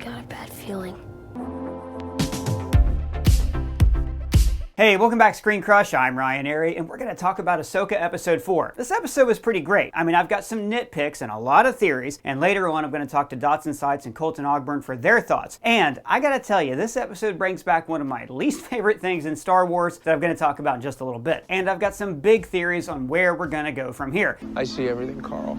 got a bad feeling. Hey, welcome back to ScreenCrush. I'm Ryan Airy, and we're going to talk about Ahsoka Episode 4. This episode was pretty great. I mean, I've got some nitpicks and a lot of theories, and later on I'm going to talk to Dodson, Seitz, and Colton Ogburn for their thoughts. And I gotta tell you, this episode brings back one of my least favorite things in Star Wars that I'm going to talk about in just a little bit. And I've got some big theories on where we're going to go from here. I see everything, Carl.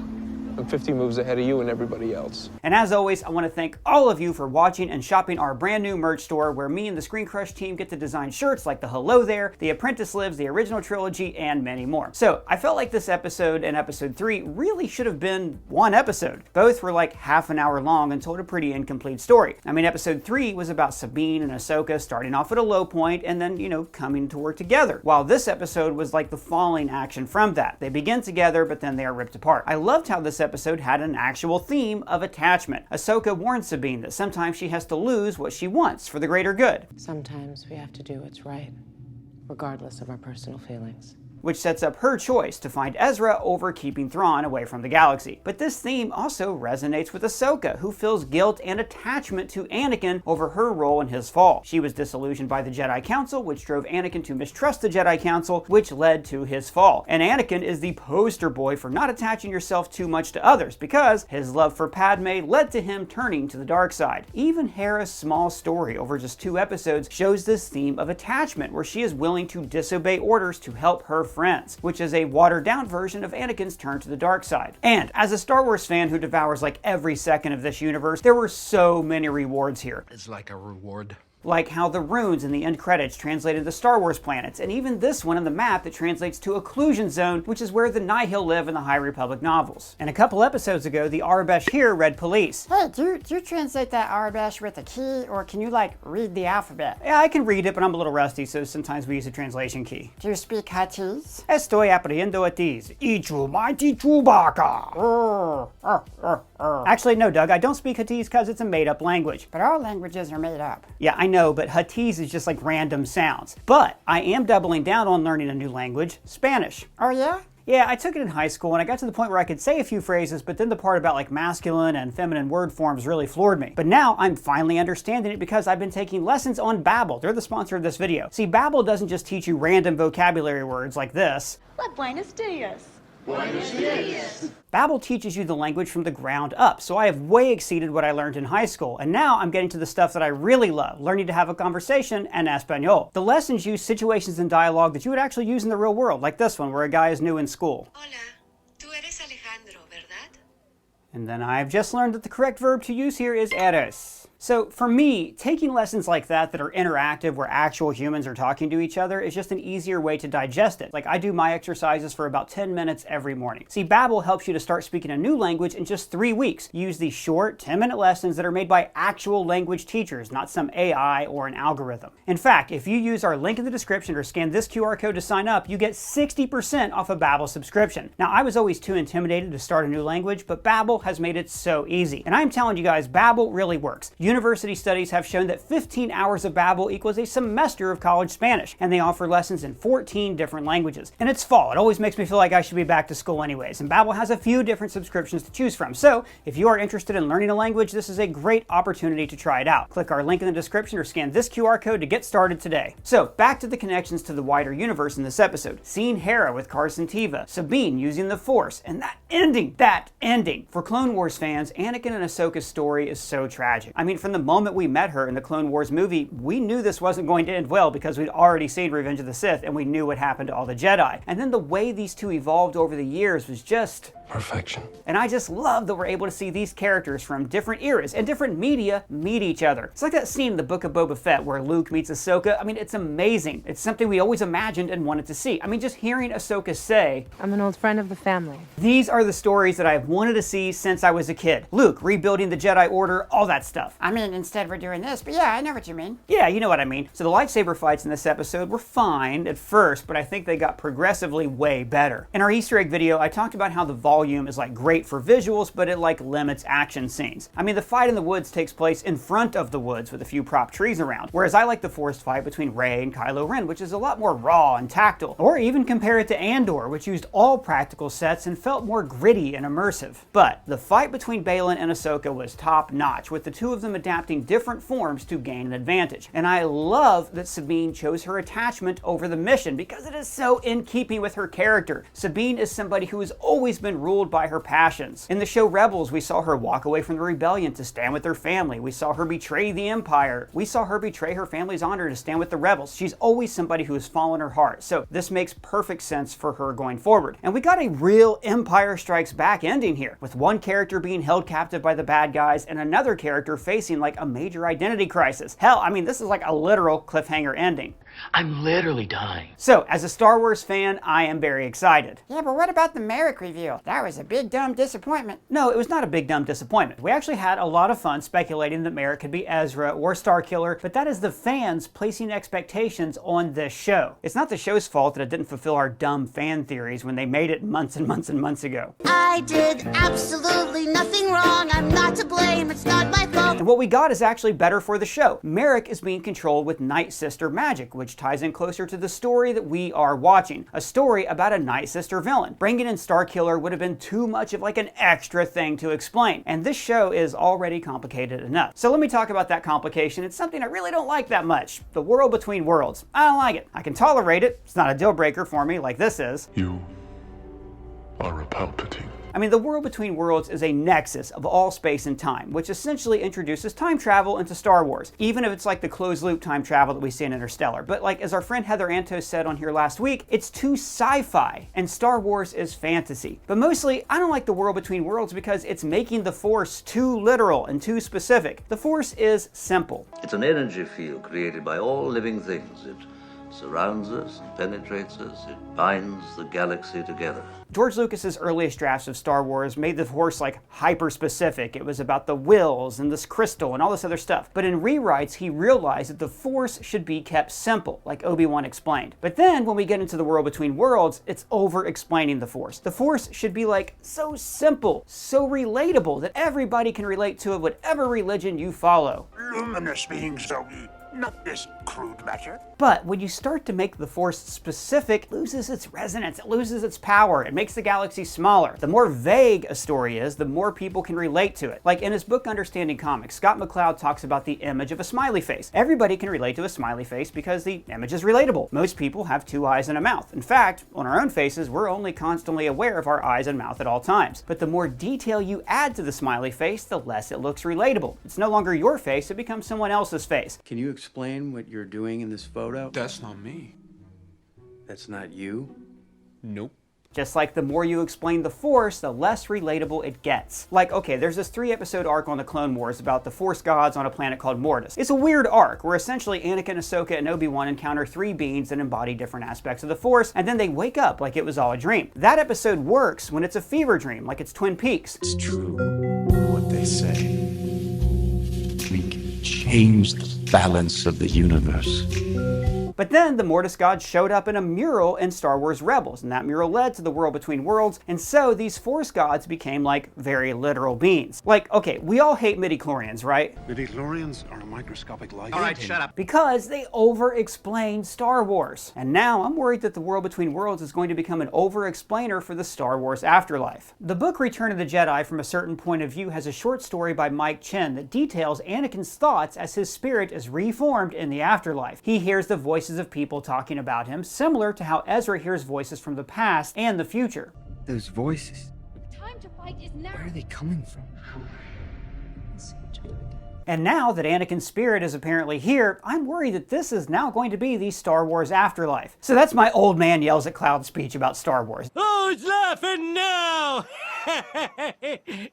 I'm 50 moves ahead of you and everybody else. And as always, I want to thank all of you for watching and shopping our brand new merch store where me and the ScreenCrush team get to design shirts like the Hello There, The Apprentice Lives, the original trilogy, and many more. So I felt like this episode and episode 3 really should have been one episode. Both were like half an hour long and told a pretty incomplete story. I mean, episode 3 was about Sabine and Ahsoka starting off at a low point and then, coming to work together. While this episode was like the falling action from that. They begin together, but then they are ripped apart. I loved how this episode had an actual theme of attachment. Ahsoka warns Sabine that sometimes she has to lose what she wants for the greater good. Sometimes we have to do what's right, regardless of our personal feelings. Which sets up her choice to find Ezra over keeping Thrawn away from the galaxy. But this theme also resonates with Ahsoka, who feels guilt and attachment to Anakin over her role in his fall. She was disillusioned by the Jedi Council, which drove Anakin to mistrust the Jedi Council, which led to his fall. And Anakin is the poster boy for not attaching yourself too much to others, because his love for Padme led to him turning to the dark side. Even Hera's small story over just 2 episodes shows this theme of attachment, where she is willing to disobey orders to help her friends, which is a watered down version of Anakin's turn to the dark side. And as a Star Wars fan who devours like every second of this universe, there were so many rewards here. It's like a reward. Like how the runes in the end credits translated the Star Wars planets, and even this one on the map that translates to Occlusion Zone, which is where the Nihil live in the High Republic novels. And a couple episodes ago, the Arabesh here read police. Hey, do you translate that Arabesh with a key, or can you read the alphabet? Yeah, I can read it, but I'm a little rusty, so sometimes we use a translation key. Do you speak Huttese? Estoy aprendiendo Huttese. Ichu mighty Chewbacca. Actually, no, Doug, I don't speak Huttese because it's a made-up language. But all languages are made up. Yeah, I know, but Huttese is just like random sounds. But I am doubling down on learning a new language, Spanish. Oh yeah? Yeah, I took it in high school and I got to the point where I could say a few phrases, but then the part about like masculine and feminine word forms really floored me. But now I'm finally understanding it because I've been taking lessons on Babbel. They're the sponsor of this video. See, Babbel doesn't just teach you random vocabulary words like this. Like buenos dias. Buenos dias. Babbel teaches you the language from the ground up, so I have way exceeded what I learned in high school, and now I'm getting to the stuff that I really love, learning to have a conversation in Espanol. The lessons use situations and dialogue that you would actually use in the real world, like this one where a guy is new in school. Hola, tú eres Alejandro, ¿verdad? And then I've just learned that the correct verb to use here is eres. So for me, taking lessons like that are interactive where actual humans are talking to each other is just an easier way to digest it. Like I do my exercises for about 10 minutes every morning. See, Babbel helps you to start speaking a new language in just 3 weeks. Use these short 10-minute lessons that are made by actual language teachers, not some AI or an algorithm. In fact, if you use our link in the description or scan this QR code to sign up, you get 60% off a Babbel subscription. Now, I was always too intimidated to start a new language, but Babbel has made it so easy. And I'm telling you guys, Babbel really works. University studies have shown that 15 hours of Babbel equals a semester of college Spanish, and they offer lessons in 14 different languages. And it's fall. It always makes me feel like I should be back to school anyways, and Babbel has a few different subscriptions to choose from. So if you are interested in learning a language, this is a great opportunity to try it out. Click our link in the description or scan this QR code to get started today. So back to the connections to the wider universe in this episode. Seeing Hera with Carson Teva, Sabine using the Force, and that ending. For Clone Wars fans, Anakin and Ahsoka's story is so tragic. I mean, from the moment we met her in the Clone Wars movie, we knew this wasn't going to end well because we'd already seen Revenge of the Sith and we knew what happened to all the Jedi. And then the way these two evolved over the years was just Perfection. And I just love that we're able to see these characters from different eras and different media meet each other. It's like that scene in the Book of Boba Fett where Luke meets Ahsoka. I mean, it's amazing. It's something we always imagined and wanted to see. I mean, just hearing Ahsoka say, I'm an old friend of the family. These are the stories that I've wanted to see since I was a kid. Luke rebuilding the Jedi Order, all that stuff. I mean, instead we're doing this, but yeah, I know what you mean. Yeah, you know what I mean. So the lightsaber fights in this episode were fine at first, but I think they got progressively way better. In our Easter egg video, I talked about how the vault volume is like great for visuals, but it like limits action scenes. I mean, the fight in the woods takes place in front of the woods with a few prop trees around, whereas I like the forest fight between Rey and Kylo Ren, which is a lot more raw and tactile. Or even compare it to Andor, which used all practical sets and felt more gritty and immersive. But the fight between Baylan and Ahsoka was top notch, with the two of them adapting different forms to gain an advantage. And I love that Sabine chose her attachment over the mission because it is so in keeping with her character. Sabine is somebody who has always been ruled by her passions. In the show Rebels, we saw her walk away from the rebellion to stand with her family. We saw her betray the Empire. We saw her betray her family's honor to stand with the rebels. She's always somebody who has fallen her heart. So this makes perfect sense for her going forward. And we got a real Empire Strikes Back ending here, with one character being held captive by the bad guys and another character facing like a major identity crisis. Hell, I mean, this is like a literal cliffhanger ending. I'm literally dying. So, as a Star Wars fan, I am very excited. Yeah, but what about the Merrick reveal? That was a big dumb disappointment. No, it was not a big dumb disappointment. We actually had a lot of fun speculating that Merrick could be Ezra or Starkiller, but that is the fans placing expectations on this show. It's not the show's fault that it didn't fulfill our dumb fan theories when they made it months and months and months ago. I did absolutely nothing wrong. I'm not to blame. It's not my fault. And what we got is actually better for the show. Merrick is being controlled with Night Sister magic, which ties in closer to the story that we are watching. A story about a Night Sister villain. Bringing in Starkiller would have been too much of like an extra thing to explain. And this show is already complicated enough. So let me talk about that complication. It's something I really don't like that much. The world between worlds. I don't like it. I can tolerate it. It's not a deal breaker for me like this is. You are a Palpatine. I mean, the world between worlds is a nexus of all space and time, which essentially introduces time travel into Star Wars, even if it's like the closed-loop time travel that we see in Interstellar. But like, as our friend Heather Antos said on here last week, it's too sci-fi, and Star Wars is fantasy. But mostly, I don't like the world between worlds because it's making the Force too literal and too specific. The Force is simple. It's an energy field created by all living things. It surrounds us, penetrates us, it binds the galaxy together. George Lucas's earliest drafts of Star Wars made the Force like hyper-specific. It was about the wills and this crystal and all this other stuff. But in rewrites, he realized that the Force should be kept simple, like Obi-Wan explained. But then when we get into the world between worlds, it's over-explaining the Force. The Force should be like so simple, so relatable that everybody can relate to it, whatever religion you follow. Luminous beings, Zoe. Not this crude matter. But when you start to make the Force specific, it loses its resonance, it loses its power, it makes the galaxy smaller. The more vague a story is, the more people can relate to it. Like in his book Understanding Comics, Scott McCloud talks about the image of a smiley face. Everybody can relate to a smiley face because the image is relatable. Most people have two eyes and a mouth. In fact, on our own faces, we're only constantly aware of our eyes and mouth at all times. But the more detail you add to the smiley face, the less it looks relatable. It's no longer your face, it becomes someone else's face. Can you explain what you're doing in this photo? That's not me. That's not you? Nope. Just like the more you explain the Force, the less relatable it gets. Like, okay, there's this 3-episode arc on the Clone Wars about the Force gods on a planet called Mortis. It's a weird arc where essentially Anakin, Ahsoka, and Obi-Wan encounter 3 beings that embody different aspects of the Force, and then they wake up like it was all a dream. That episode works when it's a fever dream, like it's Twin Peaks. It's true what they say. We can change the balance of the universe. But then the Mortis gods showed up in a mural in Star Wars Rebels, and that mural led to the world between worlds, and so these Force gods became like very literal beings. Like, okay, we all hate midichlorians, right? Midichlorians are a microscopic life. All right, shut up. Because they over-explain Star Wars. And now I'm worried that the world between worlds is going to become an over-explainer for the Star Wars afterlife. The book Return of the Jedi from a Certain Point of View has a short story by Mike Chen that details Anakin's thoughts as his spirit is reformed in the afterlife. He hears the voices of people talking about him, similar to how Ezra hears voices from the past and the future. Those voices. The time to fight is now. Where are they coming from? And now that Anakin's spirit is apparently here, I'm worried that this is now going to be the Star Wars afterlife. So that's my old man yells at cloud speech about Star Wars. Who's laughing now?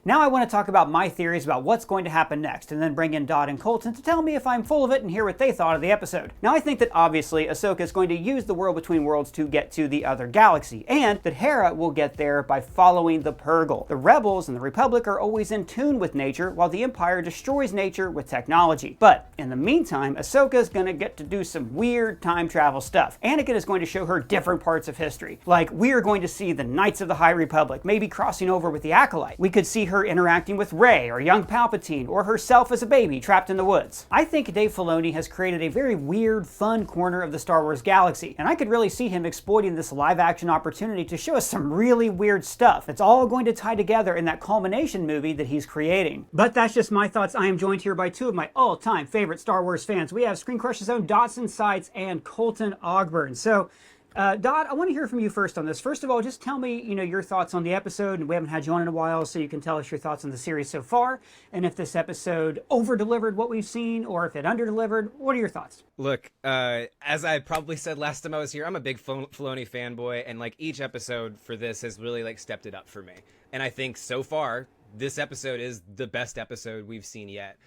Now I want to talk about my theories about what's going to happen next, and then bring in Dot and Colton to tell me if I'm full of it and hear what they thought of the episode. Now I think that obviously Ahsoka is going to use the world between worlds to get to the other galaxy, and that Hera will get there by following the Purrgil. The Rebels and the Republic are always in tune with nature, while the Empire destroys nature with technology. But in the meantime, Ahsoka is going to get to do some weird time travel stuff. Anakin is going to show her different parts of history. Like, we are going to see the Knights of the High Republic, maybe crossing over with the Acolyte. We could see her interacting with Rey or young Palpatine, or herself as a baby trapped in the woods. I think Dave Filoni has created a very weird, fun corner of the Star Wars galaxy, and I could really see him exploiting this live-action opportunity to show us some really weird stuff that's all going to tie together in that culmination movie that he's creating. But that's just my thoughts. I am joined here by two of my all-time favorite Star Wars fans. We have ScreenCrush's own Dodson, Seitz, and Colton Ogburn. So, Dot, I want to hear from you first on this. First of all, just tell me, your thoughts on the episode. And we haven't had you on in a while, so you can tell us your thoughts on the series so far. And if this episode over-delivered what we've seen, or if it under-delivered, what are your thoughts? Look, as I probably said last time I was here, I'm a big Filoni fanboy, and each episode for this has really stepped it up for me. And I think so far, this episode is the best episode we've seen yet.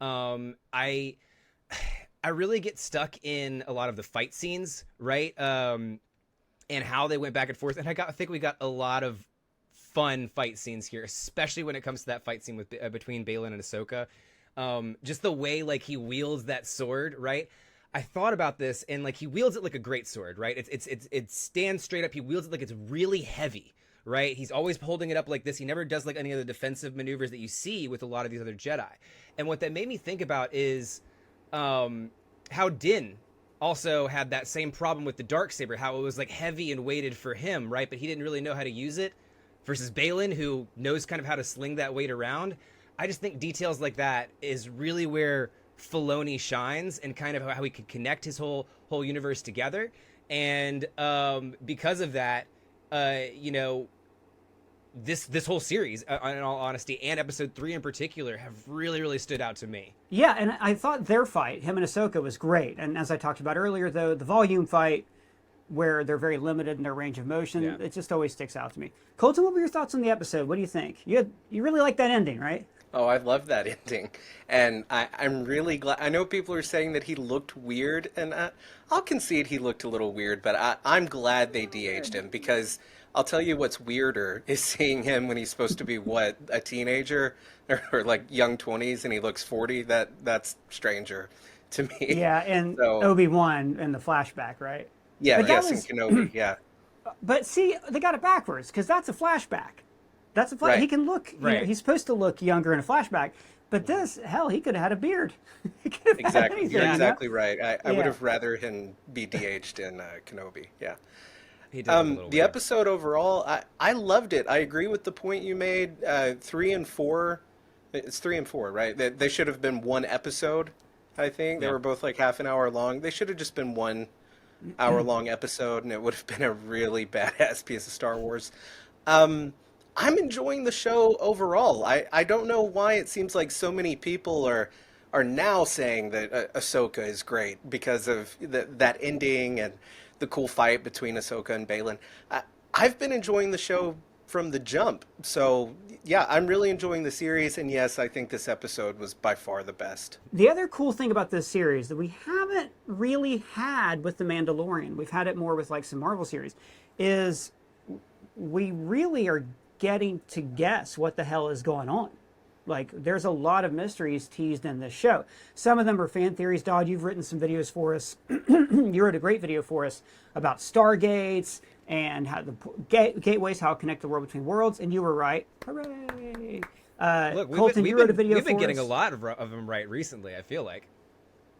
I really get stuck in a lot of the fight scenes, right? And how they went back and forth. And I think we got a lot of fun fight scenes here, especially when it comes to that fight scene with between Baylan and Ahsoka. Just the way he wields that sword, right? I thought about this, and he wields it like a great sword, right? It stands straight up. He wields it like it's really heavy, right? He's always holding it up like this. He never does any of the defensive maneuvers that you see with a lot of these other Jedi. And what that made me think about is how Din also had that same problem with the Darksaber, how it was heavy and weighted for him, right? But he didn't really know how to use it, versus Baylan, who knows kind of how to sling that weight around. I just think details like that is really where Filoni shines, and kind of how he could connect his whole universe together. And because of that, this whole series, in all honesty, and episode 3 in particular, have really stood out to me. Yeah, and I thought their fight, him and Ahsoka, was great. And as I talked about earlier, though, the volume fight, where they're very limited in their range of motion, it just always sticks out to me. Colton, what were your thoughts on the episode? What do you think? You really like that ending, right? Oh, I love that ending. And I'm really glad. I know people are saying that he looked weird, and I'll concede he looked a little weird, but I'm glad they de-aged him, because I'll tell you what's weirder is seeing him when he's supposed to be, a teenager or young 20s, and he looks 40. That's stranger to me. Yeah, and Obi-Wan in the flashback, right? Yeah, and Kenobi, yeah. But see, they got it backwards, because that's a flashback. That's a right. He can look, he's supposed to look younger in a flashback, but this, hell, he could have had a beard. Exactly, anything, you're exactly right. I would have rather him be de-aged in Kenobi, yeah. The episode overall, I loved it. I agree with the point you made. 3 and 4, it's 3 and 4, right? They should have been one episode, I think. They were both half an hour long. They should have just been 1 hour long episode, and it would have been a really badass piece of Star Wars. I'm enjoying the show overall. I don't know why it seems like so many people are now saying that Ahsoka is great because of that ending and the cool fight between Ahsoka and Baylan. I've been enjoying the show from the jump. So, yeah, I'm really enjoying the series. And yes, I think this episode was by far the best. The other cool thing about this series that we haven't really had with The Mandalorian, we've had it more with some Marvel series, is we really are getting to guess what the hell is going on. There's a lot of mysteries teased in this show. Some of them are fan theories. Dodd, you've written some videos for us. You wrote a great video for us about Stargates and how the gateways, how it connect the world between worlds, and you were right. Hooray! Look, Colton, you wrote a video for us. We've been getting a lot of them right recently, I feel like.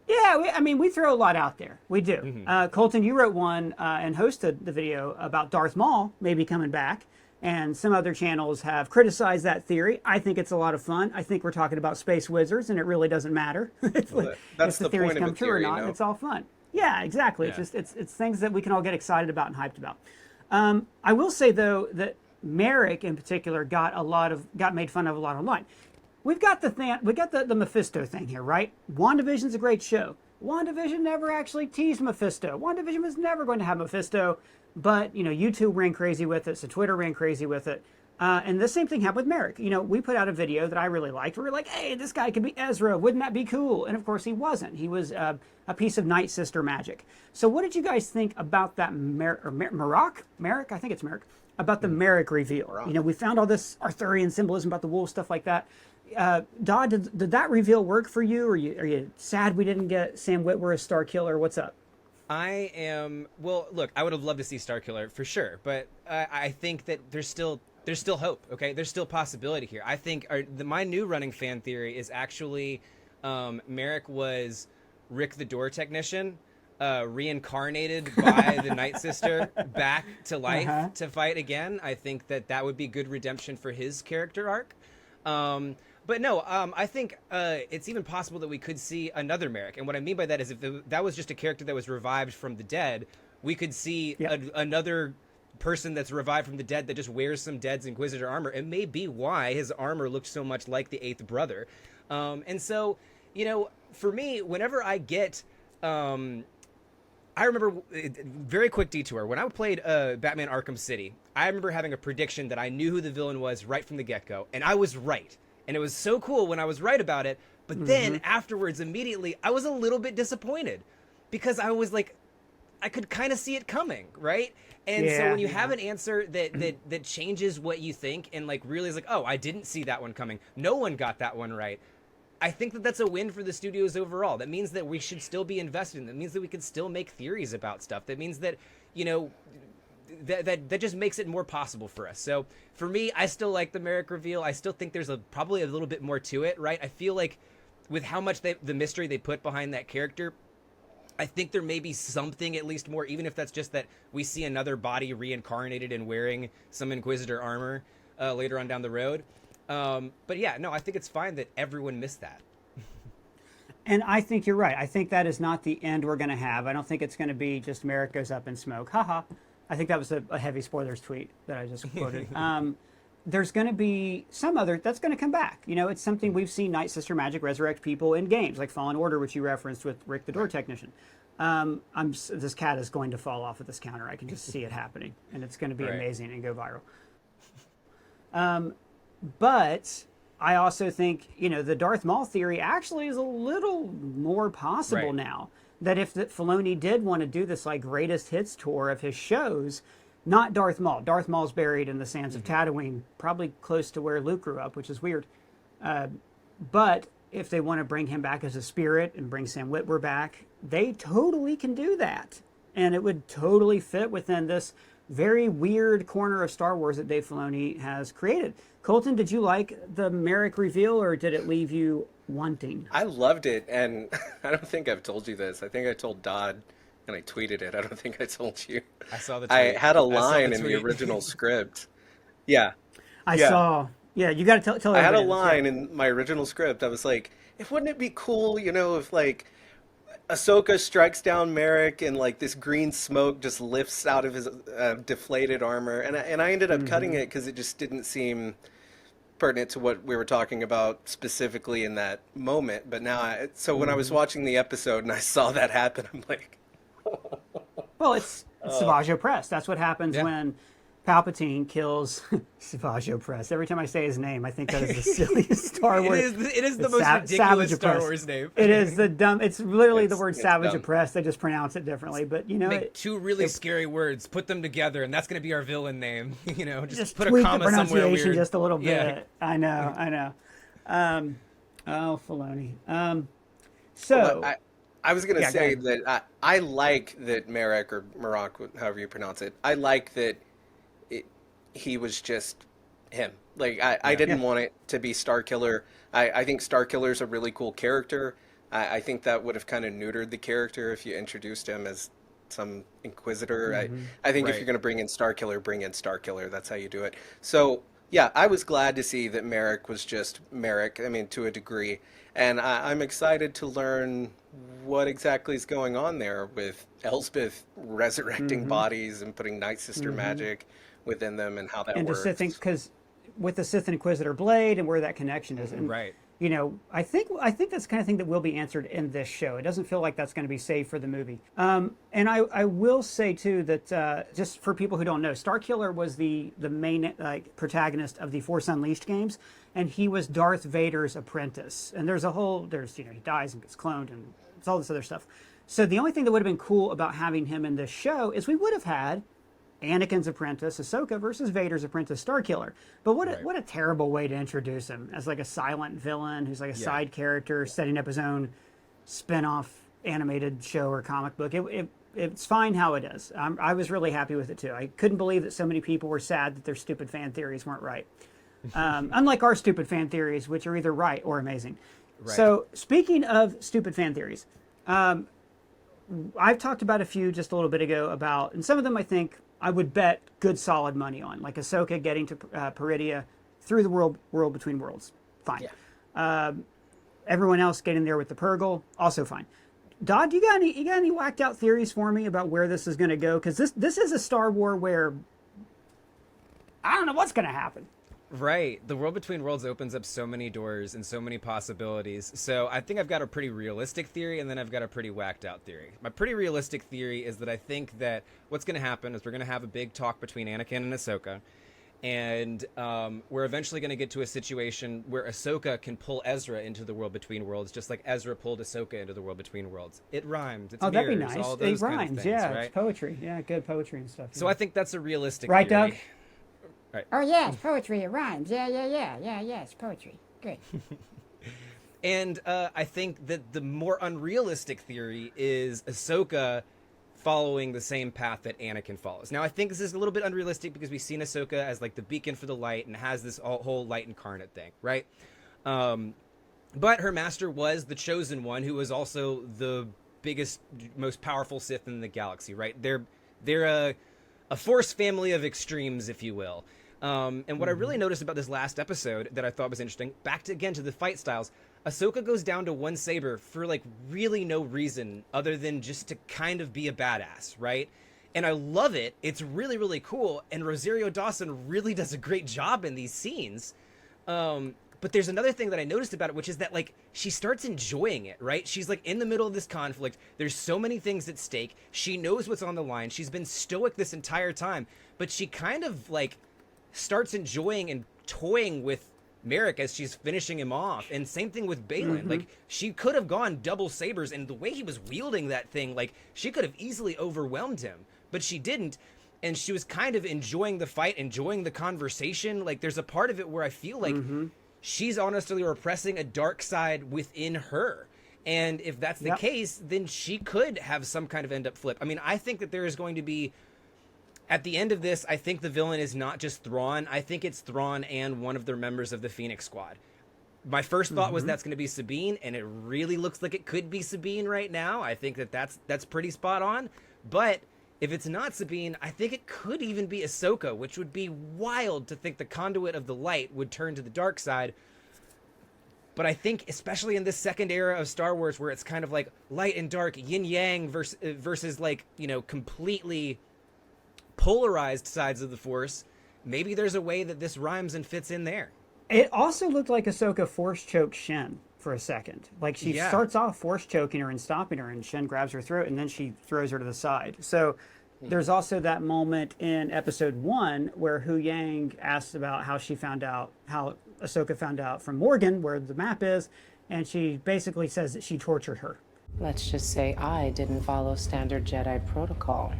Yeah, we throw a lot out there. We do. Mm-hmm. Colton, you wrote one and hosted the video about Darth Maul maybe coming back. And some other channels have criticized that theory. I think it's a lot of fun. I think we're talking about space wizards, and it really doesn't matter if the theories come true or not. It's all fun. Yeah, exactly. Yeah. It's things that we can all get excited about and hyped about. I will say though that Merrick in particular got made fun of a lot online. We've got the Mephisto thing here, right? WandaVision's a great show. WandaVision never actually teased Mephisto. WandaVision was never going to have Mephisto. But, YouTube ran crazy with it, so Twitter ran crazy with it. And the same thing happened with Merrick. You know, we put out a video that I really liked. We were like, hey, this guy could be Ezra. Wouldn't that be cool? And of course he wasn't. He was a piece of Night Sister magic. So what did you guys think about that Merrick? I think it's Merrick. About the Merrick reveal. You know, we found all this Arthurian symbolism about the wolf, stuff like that. Dodd, did that reveal work for you? Are you sad we didn't get Sam Witwer as Star Killer? What's up? I am, well, look, I would have loved to see Star Killer for sure, but I think that there's still hope, okay? There's still possibility here. I think my new running fan theory is actually Merrick was Rick the Door Technician, reincarnated by the Night Sister back to life to fight again. I think that would be good redemption for his character arc. But no, I think it's even possible that we could see another Merrick. And what I mean by that is if that was just a character that was revived from the dead, we could see another person that's revived from the dead that just wears some Dead's Inquisitor armor. It may be why his armor looks so much like the Eighth Brother. And so, you know, for me, whenever I get... I remember, very quick detour, when I played Batman Arkham City, I remember having a prediction that I knew who the villain was right from the get-go, and I was right. And it was so cool when I was right about it, but then afterwards, immediately, I was a little bit disappointed because I was like, I could kind of see it coming, right? And so when you have an answer that changes what you think and like really is like, oh, I didn't see that one coming. No one got that one right. I think that that's a win for the studios overall. That means that we should still be invested in. That means that we can still make theories about stuff. That means that, you know, that just makes it more possible for us. So for me, I still like the Merrick reveal. I still think there's probably a little bit more to it, right? I feel like with how much the mystery they put behind that character, I think there may be something at least more, even if that's just that we see another body reincarnated and wearing some Inquisitor armor later on down the road. But yeah, no, I think it's fine that everyone missed that. And I think you're right. I think that is not the end we're going to have. I don't think it's going to be just Merrick goes up in smoke. Haha. I think that was a heavy spoilers tweet that I just quoted. There's going to be some other that's going to come back. You know, it's something we've seen Night Sister magic resurrect people in games like Fallen Order, which you referenced with Rick the Door Technician. This cat is going to fall off of this counter. I can just see it happening, and it's going to be amazing and go viral. But I also think, you know, the Darth Maul theory actually is a little more possible now. That if Filoni did want to do this like greatest hits tour of his shows, not Darth Maul. Darth Maul's buried in the sands of Tatooine, probably close to where Luke grew up, which is weird. But if they want to bring him back as a spirit and bring Sam Witwer back, they totally can do that. And it would totally fit within this very weird corner of Star Wars that Dave Filoni has created. Colton, did you like the Merrick reveal, or did it leave you wanting? I loved it, and I don't think I've told you this. I think I told Dodd, and I tweeted it. I don't think I told you. I saw the tweet. I had a line in the original script. Yeah. I saw. Yeah, you got to tell I had a line in my original script. I was like, wouldn't it be cool, you know, if like Ahsoka strikes down Merrick and like this green smoke just lifts out of his deflated armor, and I ended up cutting it because it just didn't seem pertinent to what we were talking about specifically in that moment. But now, when I was watching the episode and I saw that happen, I'm like, well, it's Savage Opress. That's what happens when Palpatine kills Savage Opress. Every time I say his name, I think that is the silliest Star Wars. It is the most ridiculous Star Wars name. It is the dumb. It's literally the word Savage Opress. They just pronounce it differently. But you know, make two really scary words, put them together, and that's going to be our villain name. You know, just put a tweak comma the somewhere pronunciation weird. just a little bit. Yeah. I know. Oh, Filoni. So well, I was going to say that I like that Merrick, or Marok, however you pronounce it. I like that he was just him. Like, I didn't want it to be Starkiller. I think Starkiller's a really cool character. I think that would have kind of neutered the character if you introduced him as some Inquisitor. I think if you're going to bring in Starkiller, bring in Starkiller. That's how you do it. So, yeah, I was glad to see that Merrick was just Merrick, I mean, to a degree. And I'm excited to learn what exactly is going on there with Elsbeth resurrecting bodies and putting Night Sister magic within them and how that works. And just to think, because with the Sith Inquisitor blade and where that connection is, and you know, I think that's the kind of thing that will be answered in this show. It doesn't feel like that's going to be saved for the movie. And I will say too that just for people who don't know, Starkiller was the main protagonist of the Force Unleashed games, and he was Darth Vader's apprentice. And there's he dies and gets cloned and it's all this other stuff. So the only thing that would have been cool about having him in this show is we would have had Anakin's apprentice, Ahsoka, versus Vader's apprentice, Starkiller. But what a terrible way to introduce him as like a silent villain who's like a side character setting up his own spin-off animated show or comic book. It's fine how it is. I was really happy with it too. I couldn't believe that so many people were sad that their stupid fan theories weren't right. Unlike our stupid fan theories, which are either right or amazing. Right. So speaking of stupid fan theories, I've talked about a few just a little bit ago about, and some of them I think I would bet good solid money on, like Ahsoka getting to Peridia through the world between worlds. Fine. Yeah. Everyone else getting there with the Purgle, also fine. Dodd, you got any whacked out theories for me about where this is going to go? Because this is a Star Wars where I don't know what's going to happen. Right. The world between worlds opens up so many doors and so many possibilities. So I think I've got a pretty realistic theory, and then I've got a pretty whacked out theory. My pretty realistic theory is that I think that what's going to happen is we're going to have a big talk between Anakin and Ahsoka, and we're eventually going to get to a situation where Ahsoka can pull Ezra into the world between worlds, just like Ezra pulled Ahsoka into the world between worlds. It rhymes. It's mirrors, that'd be nice. All those it rhymes, kind of things, yeah. Right? It's poetry. Yeah, good poetry and stuff. So I think that's a realistic right, theory. Doug? Right. Oh yeah, it's poetry. It rhymes. Yeah, it's poetry. Good. And I think that the more unrealistic theory is Ahsoka following the same path that Anakin follows. Now, I think this is a little bit unrealistic because we've seen Ahsoka as like the beacon for the light and has this whole light incarnate thing, right? But her master was the chosen one, who was also the biggest, most powerful Sith in the galaxy, right? They're a Force family of extremes, if you will. And what I really noticed about this last episode that I thought was interesting, back to the fight styles, Ahsoka goes down to one saber for like really no reason other than just to kind of be a badass, right? And I love it. It's really, really cool. And Rosario Dawson really does a great job in these scenes. But there's another thing that I noticed about it, which is that like she starts enjoying it, right? She's like in the middle of this conflict. There's so many things at stake. She knows what's on the line. She's been stoic this entire time, but she kind of like starts enjoying and toying with Merrick as she's finishing him off. And same thing with Baylan. Mm-hmm. Like she could have gone double sabers, and the way he was wielding that thing, like she could have easily overwhelmed him, but she didn't. And she was kind of enjoying the fight, enjoying the conversation. Like there's a part of it where I feel like she's honestly repressing a dark side within her. And if that's the case, then she could have some kind of end up flip. I mean, I think that there is going to be, at the end of this, I think the villain is not just Thrawn. I think it's Thrawn and one of the members of the Phoenix Squad. My first thought was that's going to be Sabine, and it really looks like it could be Sabine right now. I think that that's pretty spot on. But if it's not Sabine, I think it could even be Ahsoka, which would be wild to think the conduit of the light would turn to the dark side. But I think, especially in this second era of Star Wars, where it's kind of like light and dark, yin-yang versus like, you know, completely polarized sides of the Force, maybe there's a way that this rhymes and fits in there. It also looked like Ahsoka force choked Shen for a second. Like she starts off force choking her and stopping her, and Shen grabs her throat, and then she throws her to the side. So there's also that moment in episode 1 where Hu Yang asks about how Ahsoka found out from Morgan where the map is, and she basically says that she tortured her. Let's just say I didn't follow standard Jedi protocol.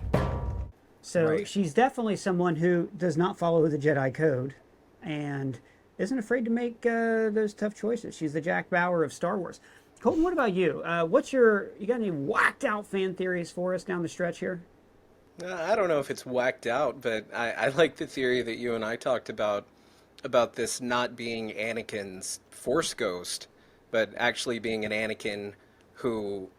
So she's definitely someone who does not follow the Jedi code and isn't afraid to make those tough choices. She's the Jack Bauer of Star Wars. Colton, what about you? You got any whacked out fan theories for us down the stretch here? I don't know if it's whacked out, but I like the theory that you and I talked about this not being Anakin's Force ghost, but actually being an Anakin who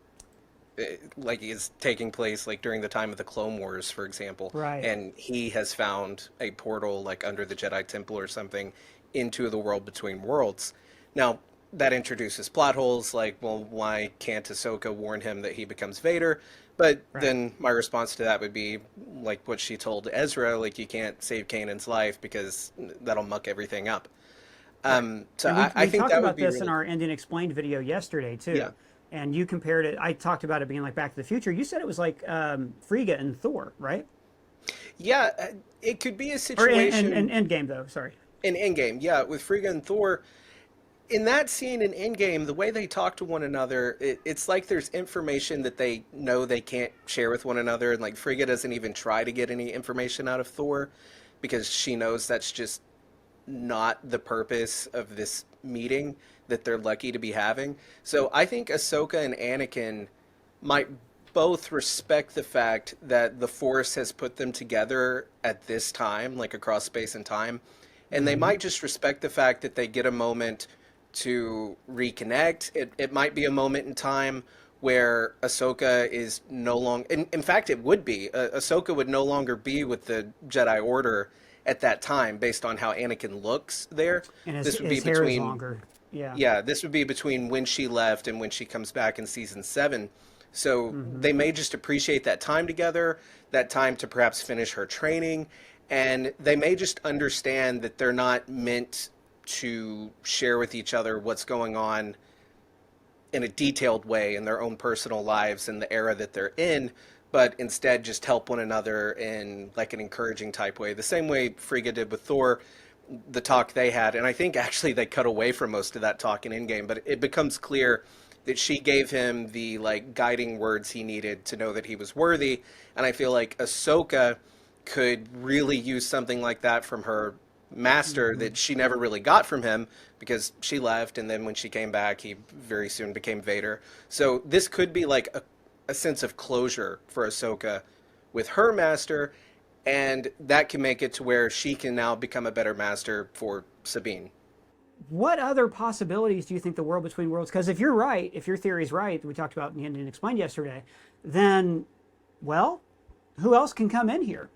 like is taking place like during the time of the Clone Wars, for example. Right. And he has found a portal like under the Jedi Temple or something into the world between worlds. Now, that introduces plot holes like, well, why can't Ahsoka warn him that he becomes Vader? But then my response to that would be like what she told Ezra, like you can't save Kanan's life because that'll muck everything up. So And I think talked that about would be this really in our Ending Explained video yesterday too. Yeah. And you compared it. I talked about it being like Back to the Future. You said it was like Frigga and Thor, right? Yeah, it could be a Or situation. in Endgame though. Sorry. In Endgame, yeah, with Frigga and Thor. In that scene in Endgame, the way they talk to one another, it's like there's information that they know they can't share with one another. And like Frigga doesn't even try to get any information out of Thor because she knows that's just not the purpose of this meeting that they're lucky to be having. So I think Ahsoka and Anakin might both respect the fact that the Force has put them together at this time, like across space and time. And they might just respect the fact that they get a moment to reconnect. It might be a moment in time where Ahsoka is no longer... In fact, it would be. Ahsoka would no longer be with the Jedi Order at that time, based on how Anakin looks there. And this would his be hair between... is longer. Yeah. Yeah, this would be between when she left and when she comes back in Season 7. So they may just appreciate that time together, that time to perhaps finish her training, and they may just understand that they're not meant to share with each other what's going on in a detailed way in their own personal lives in the era that they're in, but instead just help one another in like an encouraging type way. The same way Frigga did with Thor, the talk they had. And I think actually they cut away from most of that talk in Endgame, but it becomes clear that she gave him the like guiding words he needed to know that he was worthy. And I feel like Ahsoka could really use something like that from her master that she never really got from him because she left, and then when she came back he very soon became Vader. So this could be like a sense of closure for Ahsoka with her master, and that can make it to where she can now become a better master for Sabine. What other possibilities do you think the world between worlds? Because if you're right, if your theory is right, we talked about in the Ending Explained yesterday, then, well, who else can come in here?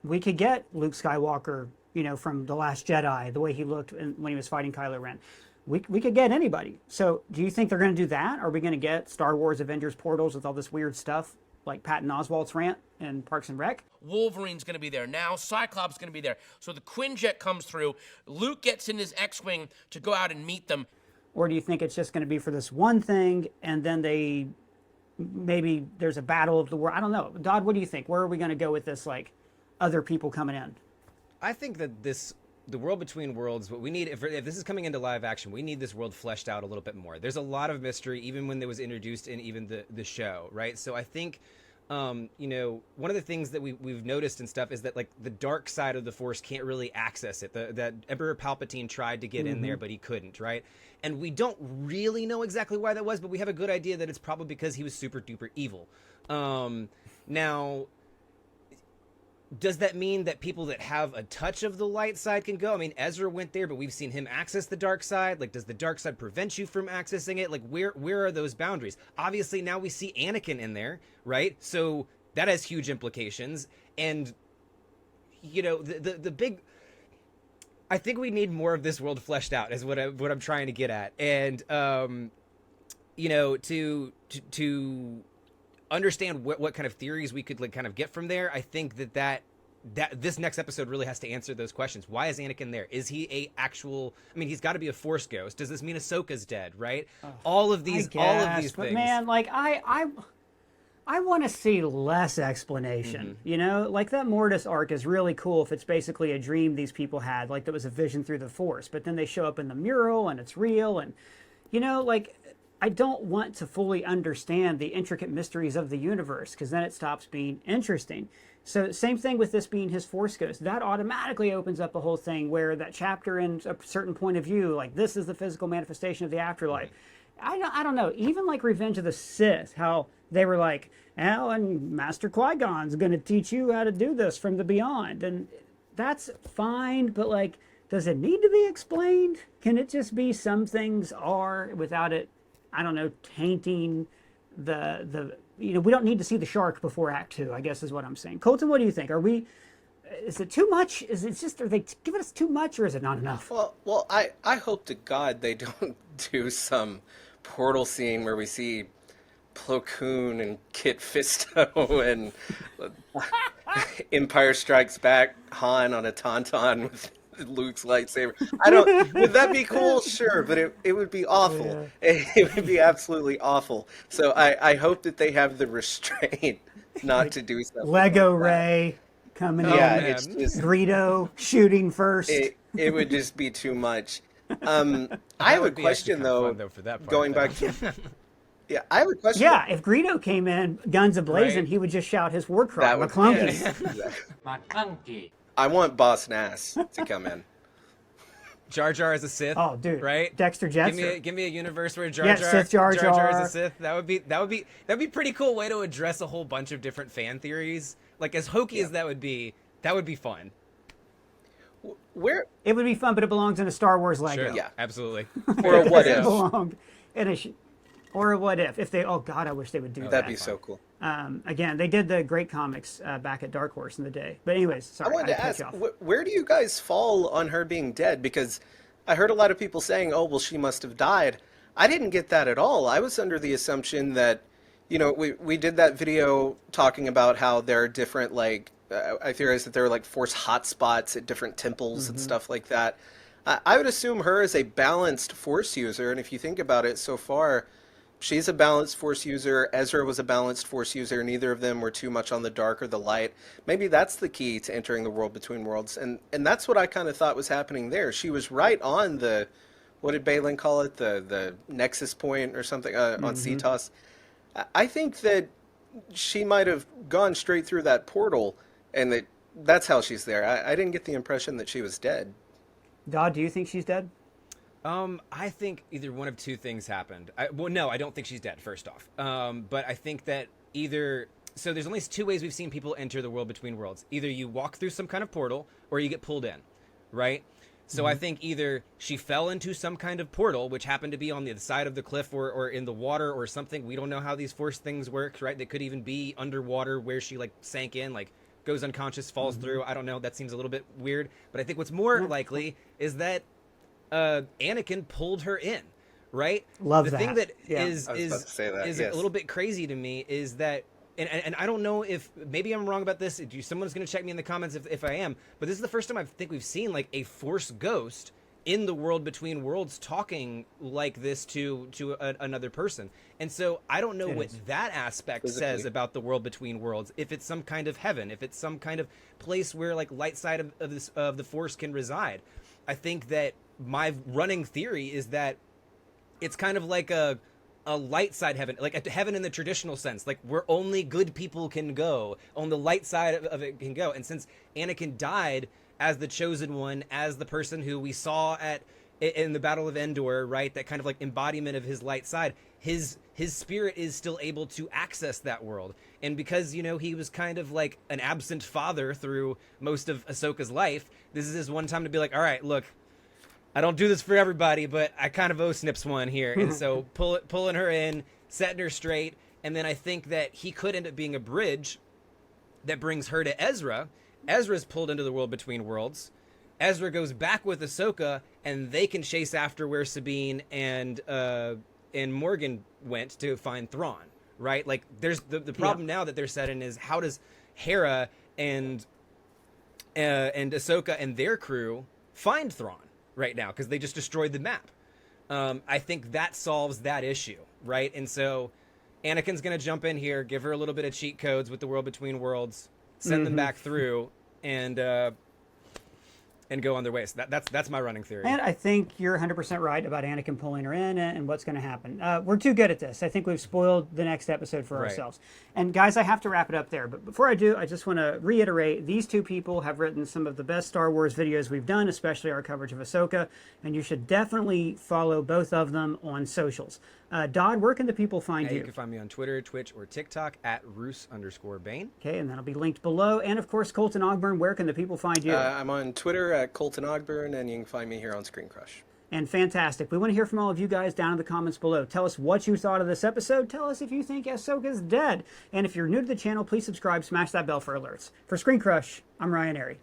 We could get Luke Skywalker, you know, from The Last Jedi, the way he looked when he was fighting Kylo Ren. We could get anybody. So do you think they're going to do that? Are we going to get Star Wars Avengers portals with all this weird stuff like Patton Oswalt's rant in Parks and Rec? Wolverine's going to be there now. Cyclops going to be there. So the Quinjet comes through. Luke gets in his X-Wing to go out and meet them. Or do you think it's just going to be for this one thing and then maybe there's a battle of the world? I don't know. Dodd, what do you think? Where are we going to go with this, like, other people coming in? I think that the world between worlds, what we need, if this is coming into live action, we need this world fleshed out a little bit more. There's a lot of mystery, even when it was introduced in even the show, right? So I think, you know, one of the things that we've noticed and stuff is that, like, the dark side of the Force can't really access it. That Emperor Palpatine tried to get in there, but he couldn't, right? And we don't really know exactly why that was, but we have a good idea that it's probably because he was super duper evil. Now, does that mean that people that have a touch of the light side can go? I mean, Ezra went there, but we've seen him access the dark side. Like, does the dark side prevent you from accessing it? Like, where are those boundaries? Obviously, now we see Anakin in there, right? So that has huge implications. And, you know, the big... I think we need more of this world fleshed out is what I'm trying to get at. And, you know, to understand what kind of theories we could like kind of get from there, I think that this next episode really has to answer those questions. Why is Anakin there? Is he a actual? I mean, he's got to be a Force ghost. Does this mean Ahsoka's dead? Right? All of these things. But man, like I want to see less explanation. You know, like that Mortis arc is really cool if it's basically a dream these people had, like that was a vision through the Force. But then they show up in the mural and it's real, and you know, like. I don't want to fully understand the intricate mysteries of the universe because then it stops being interesting. So same thing with this being his Force ghost. That automatically opens up a whole thing where that chapter in a certain point of view, like this is the physical manifestation of the afterlife. I don't know. Even like Revenge of the Sith, how they were like, oh, and Master Qui-Gon's going to teach you how to do this from the beyond. And that's fine, but like, does it need to be explained? Can it just be some things are without it, I don't know, tainting the you know, we don't need to see the shark before Act 2, I guess is what I'm saying. Colton, what do you think? Is it too much? Is it just, are they giving us too much, or is it not enough? Well, I hope to God they don't do some portal scene where we see Plo Koon and Kit Fisto and Empire Strikes Back Han on a Tauntaun with Luke's lightsaber. I don't. Would that be cool? Sure, but it would be awful. Yeah. It would be absolutely awful. So I hope that they have the restraint not to do something. Lego like Ray coming in. Yeah, it's just Greedo shooting first. It would just be too much. I have a question though. For that part, going back to. Yeah, I have a question. Yeah, if Greedo came in, guns ablazing, he would just shout his war cry, McClunky. Yes, exactly. McClunky. I want Boss Nass to come in. Jar Jar as a Sith. Oh, dude, right? Dexter Jetster. Give me a universe where Jar Sith Jar Jar as a Sith. That'd be a pretty cool way to address a whole bunch of different fan theories. Like as hokey as that would be fun. Where it would be fun, but it belongs in a Star Wars Lego. Sure, yeah, absolutely. Or a what if? Or a what if they? Oh God, I wish they would do that. That'd be so cool. Again, they did the great comics back at Dark Horse in the day. But anyways, sorry. I wanted to ask, where do you guys fall on her being dead? Because I heard a lot of people saying, "Oh, well, she must have died." I didn't get that at all. I was under the assumption that, we did that video talking about how there are different I theorized that there are like Force hotspots at different temples and stuff like that. I would assume her as a balanced Force user, and if you think about it, so far. She's a balanced Force user. Ezra was a balanced Force user. Neither of them were too much on the dark or the light. Maybe that's the key to entering the world between worlds. And that's what I kind of thought was happening there. She was right on the, what did Balin call it? The nexus point or something on Cetos. I think that she might have gone straight through that portal and that's how she's there. I didn't get the impression that she was dead. Dodd, do you think she's dead? I think either one of two things happened. No, I don't think she's dead, first off. But I think that so there's only two ways we've seen people enter the world between worlds. Either you walk through some kind of portal, or you get pulled in, right? So I think either she fell into some kind of portal, which happened to be on the other side of the cliff or in the water or something. We don't know how these Force things work, right? They could even be underwater where she, sank in, goes unconscious, falls through. I don't know. That seems a little bit weird. But I think what's more likely is that Anakin pulled her in, right? The thing that yeah. is a little bit crazy to me is that, and I don't know if maybe I'm wrong about this. Someone's going to check me in the comments if I am. But this is the first time I think we've seen a Force ghost in the world between worlds talking like this to another person. And so I don't know what that aspect says about the world between worlds. If it's some kind of heaven, if it's some kind of place where light side of the Force can reside. I think that my running theory is that it's kind of like a light side heaven, like a heaven in the traditional sense, where only good people can go, on the light side of it can go. And since Anakin died as the chosen one, as the person who we saw in the Battle of Endor, right, that kind of embodiment of his light side, his spirit is still able to access that world. And because, he was kind of like an absent father through most of Ahsoka's life, this is his one time to be like, all right, look, I don't do this for everybody, but I kind of owe Snips one here. And so pulling her in, setting her straight. And then I think that he could end up being a bridge that brings her to Ezra. Ezra's pulled into the world between worlds. Ezra goes back with Ahsoka, and they can chase after where Sabine and Morgan went to find Thrawn, right? There's the problem now that they're set in is how does Hera and Ahsoka and their crew find Thrawn right now, because they just destroyed the map. I think that solves that issue, right? And so Anakin's going to jump in here, give her a little bit of cheat codes with the world between worlds, send them back through, and go on their way. So that's my running theory. And I think you're 100% right about Anakin pulling her in and what's going to happen. We're too good at this. I think we've spoiled the next episode for ourselves. And guys, I have to wrap it up there. But before I do, I just want to reiterate, these two people have written some of the best Star Wars videos we've done, especially our coverage of Ahsoka. And you should definitely follow both of them on socials. Dodd, where can the people find you? You can find me on Twitter, Twitch, or TikTok at Roos_Bane. Okay, and that'll be linked below. And of course, Colton Ogburn, where can the people find you? I'm on Twitter at Colton Ogburn, and you can find me here on ScreenCrush. And fantastic. We want to hear from all of you guys down in the comments below. Tell us what you thought of this episode. Tell us if you think Ahsoka's dead. And if you're new to the channel, please subscribe, smash that bell for alerts. For ScreenCrush, I'm Ryan Airy.